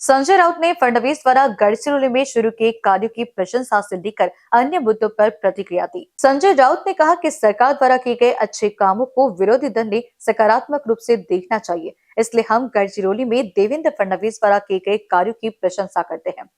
संजय राउत ने फडणवीस द्वारा गढ़चिरौली में शुरू किए कार्यों की प्रशंसा से लेकर अन्य मुद्दों पर प्रतिक्रिया दी। संजय राउत ने कहा कि सरकार द्वारा किए गए अच्छे कामों को विरोधी दल ने सकारात्मक रूप से देखना चाहिए, इसलिए हम गढ़चिरौली में देवेंद्र फडणवीस द्वारा किए गए कार्यों की प्रशंसा करते हैं।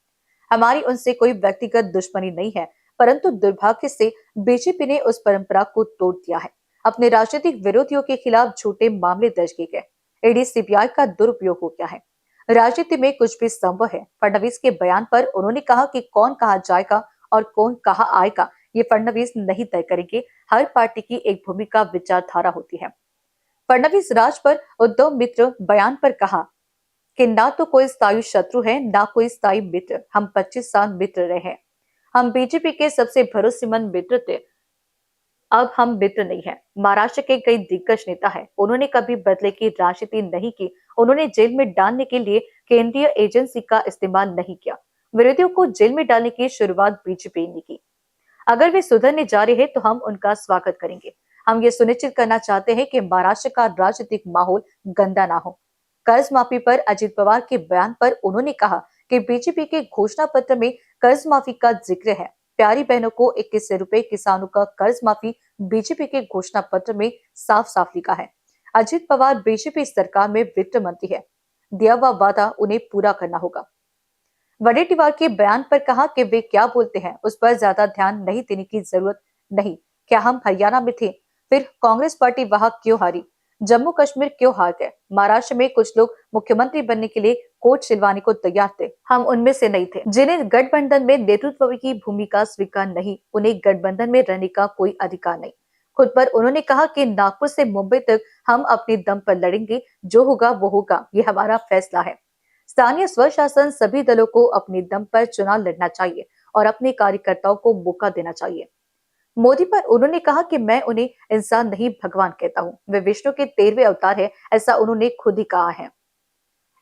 हमारी उनसे कोई व्यक्तिगत दुश्मनी नहीं है, परंतु दुर्भाग्य से बीजेपी ने उस परंपरा को तोड़ दिया है। अपने राजनीतिक विरोधियों के खिलाफ झूठे मामले दर्ज किए गए। ईडी सीबीआई का दुरुपयोग हो गया है। राजनीति में कुछ भी संभव है। फडणवीस के बयान पर उन्होंने कहा कि कौन कहा जाएगा और कौन कहा आएगा, ये फडणवीस नहीं तय करेंगे। हर पार्टी की एक भूमिका विचारधारा होती है। फडणवीस राज पर उद्धव मित्र बयान पर कहा कि ना तो कोई स्थायी शत्रु है, ना कोई स्थायी मित्र। हम 25 साल मित्र रहे हैं। हम बीजेपी के सबसे भरोसेमंद मित्र थे। अब हम मित्र नहीं है। महाराष्ट्र के कई दिग्गज नेता है, उन्होंने कभी बदले की राजनीति नहीं की। उन्होंने जेल में डालने के लिए केंद्रीय एजेंसी का इस्तेमाल नहीं किया। विरोधियों को जेल में डालने की शुरुआत बीजेपी ने की। अगर वे सुधरने जा रहे हैं तो हम उनका स्वागत करेंगे। हम ये सुनिश्चित करना चाहते हैं कि महाराष्ट्र का राजनीतिक माहौल गंदा ना हो। कर्ज माफी पर अजित पवार के बयान पर उन्होंने कहा कि बीजेपी के घोषणा पत्र में कर्ज माफी का जिक्र है। प्यारी बहनों को 21 रुपए किसानों का कर्ज माफी बीजेपी के घोषणा पत्र में साफ साफ लिखा है। अजित पवार बीजेपी सरकार में वित्त मंत्री है। दिया हुआ वादा उन्हें पूरा करना होगा। वडेट्टीवार के बयान पर कहा कि वे क्या बोलते हैं उस पर ज्यादा ध्यान नहीं देने की जरूरत नहीं। क्या हम हरियाणा में थे? फिर कांग्रेस पार्टी वहां क्यों हारी? जम्मू कश्मीर क्यों हार गए? महाराष्ट्र में कुछ लोग मुख्यमंत्री बनने के लिए कोर्ट सिलवाने को तैयार थे। हम उनमें से नहीं थे। जिन्हें गठबंधन में नेतृत्व की भूमिका स्वीकार नहीं, उन्हें गठबंधन में रहने का कोई अधिकार नहीं। खुद पर उन्होंने कहा कि नागपुर से मुंबई तक हम अपने दम पर लड़ेंगे। जो होगा वो होगा, ये हमारा फैसला है। स्थानीय स्वशासन सभी दलों को अपने दम पर चुनाव लड़ना चाहिए और अपने कार्यकर्ताओं को मौका देना चाहिए। मोदी पर उन्होंने कहा कि मैं उन्हें इंसान नहीं भगवान कहता हूँ। वे विष्णु के 13वें अवतार है, ऐसा उन्होंने खुद ही कहा है।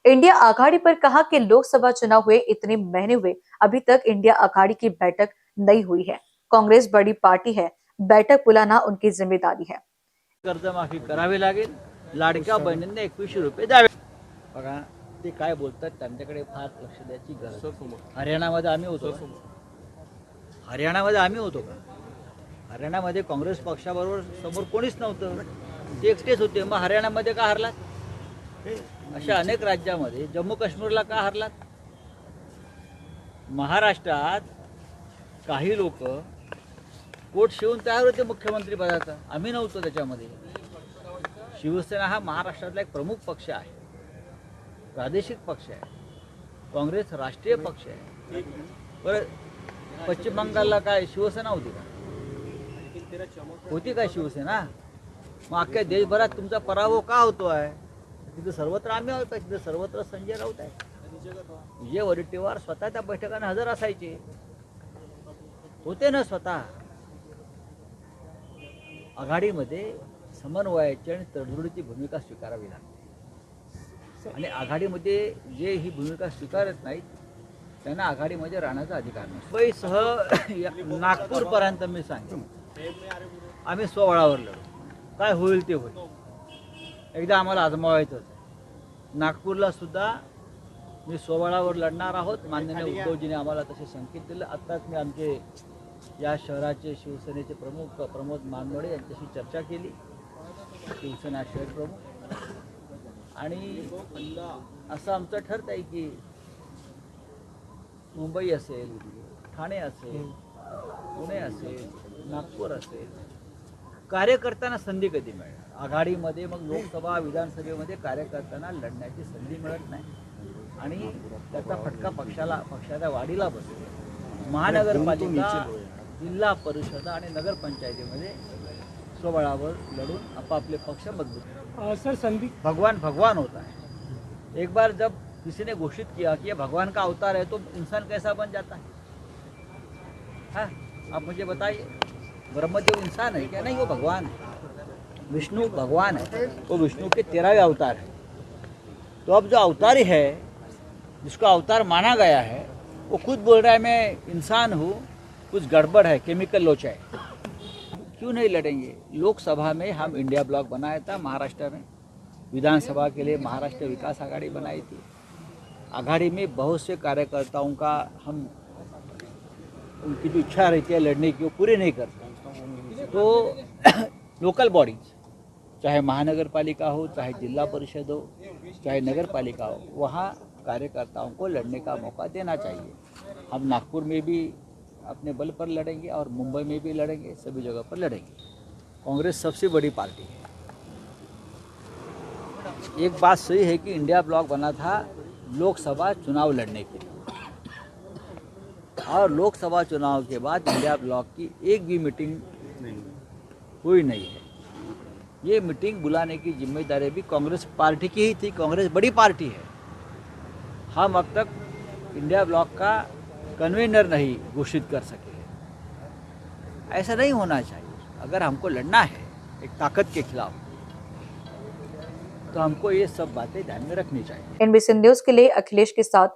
इंडिया आघाड़ी पर कहा कि लोकसभा चुनाव हुए इतने महीने हुए, अभी तक इंडिया आघाड़ी की बैठक नहीं हुई है। कांग्रेस बड़ी पार्टी है, बैठक बुलाना उनकी जिम्मेदारी है। कर्जमाफी करावी लागेल, लाडक्या बहिणींना 21 रुपये द्यावे। बघा ते काय बोलतात त्यांच्याकडे फार लक्ष द्यायची गरज आहे। हरियाणामध्ये आम्ही होतो का? हरियाणामध्ये काँग्रेस पक्षाबरोबर समोर कोणीच नव्हतं, ते एकटेच होते। मग हरियाणामध्ये का हरलात? अशा अनेक राज्यामध्ये, जम्मू काश्मीरला का हरलात? महाराष्ट्रात काही लोक कोट शिवून तयार होते मुख्यमंत्री पदाचा, आम्ही नव्हतो त्याच्यामध्ये। शिवसेना हा महाराष्ट्रातला एक प्रमुख पक्ष आहे, प्रादेशिक पक्ष आहे। काँग्रेस राष्ट्रीय पक्ष आहे। बरं, पश्चिम बंगालला काय शिवसेना होती का? होती काय शिवसेना? मग अख्ख्या देशभरात तुमचा पराभव का होतो आहे? तिथे सर्वत्र आम्ही आहोत, तिथे सर्वत्र संजय राऊत आहे। विजय वडेट्टीवार स्वतः त्या बैठकांना हजर असायचे, होते ना स्वतः। आघाडीमध्ये समन्वयाची आणि तडजोडीची भूमिका स्वीकारावी लागते आणि आघाडीमध्ये जे ही भूमिका स्वीकारत नाहीत त्यांना आघाडीमध्ये राहण्याचा अधिकार नाही। मुंबईसह नागपूरपर्यंत मी सांगतो, आम्ही स्वबळावर लढू, काय होईल ते होईल। एकदा आम्हाला आजमावायचं होतं। नागपूरला सुद्धा मी स्वबळावर लढणार आहोत। माननीय उद्धवजीने आम्हाला तसे संकेत दिले। आत्ताच मी आमचे या शहराचे शिवसेनेचे प्रमुख प्रमोद मानमोडे यांच्याशी चर्चा केली, शिवसेना शहर प्रमुख, आणि असं आमचं ठरत आहे की मुंबई असेल, ठाणे असेल, पुणे असेल, नागपूर असेल, कार्यकर्त्यांना संधी कधी मिळेल? आघाडीमध्ये मग लोकसभा विधानसभेमध्ये कार्यकर्त्यांना लढण्याची संधी मिळत नाही आणि त्याचा फटका पक्षाच्या वाढीला बसतो। महानगरपालिका, जिल्हा परिषद आणि नगरपंचायतीमध्ये स्वबळावर लढून आपापले पक्ष मजबूत सर संधि भगवान होता है। एक बार जब किसी ने घोषित किया कि ये भगवान का अवतार है तो इंसान कैसा बन जाता है? हाँ, आप मुझे बताइए, ब्रह्मदेव इंसान है क्या? नहीं, वो भगवान है। विष्णु भगवान है, वो विष्णु के 13वें अवतार है। तो अब जो अवतारी है, जिसको अवतार माना गया है, वो खुद बोल रहा है मैं इंसान हूँ, कुछ गड़बड़ है, केमिकल लोचा है। क्यों नहीं लड़ेंगे? लोकसभा में हम इंडिया ब्लॉक बनाया था, महाराष्ट्र में विधानसभा के लिए महाराष्ट्र विकास आघाड़ी बनाई थी। आघाड़ी में बहुत से कार्यकर्ताओं का हम उनकी जो इच्छा रहती है लड़ने की वो पूरी नहीं कर सकते। तो लोकल बॉडीज, चाहे महानगर पालिका हो, चाहे जिला परिषद हो, चाहे नगर पालिका हो, वहाँ कार्यकर्ताओं को लड़ने का मौका देना चाहिए। हम नागपुर में भी अपने बल पर लड़ेंगे और मुंबई में भी लड़ेंगे, सभी जगह पर लड़ेंगे। कांग्रेस सबसे बड़ी पार्टी है। एक बात सही है कि इंडिया ब्लॉक बना था लोकसभा चुनाव लड़ने के लिए, और लोकसभा चुनाव के बाद इंडिया ब्लॉक की एक भी मीटिंग हुई नहीं है। ये मीटिंग बुलाने की जिम्मेदारी भी कांग्रेस पार्टी की ही थी। कांग्रेस बड़ी पार्टी है। हम अब तक इंडिया ब्लॉक का कन्वीनर नहीं घोषित कर सके। ऐसा नहीं होना चाहिए। अगर हमको लड़ना है एक ताकत के खिलाफ, तो हमको ये सब बातें ध्यान में रखनी चाहिए। एनबीसी न्यूज के लिए अखिलेश के साथ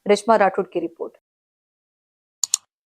रिश्मा राठौड़ की रिपोर्ट।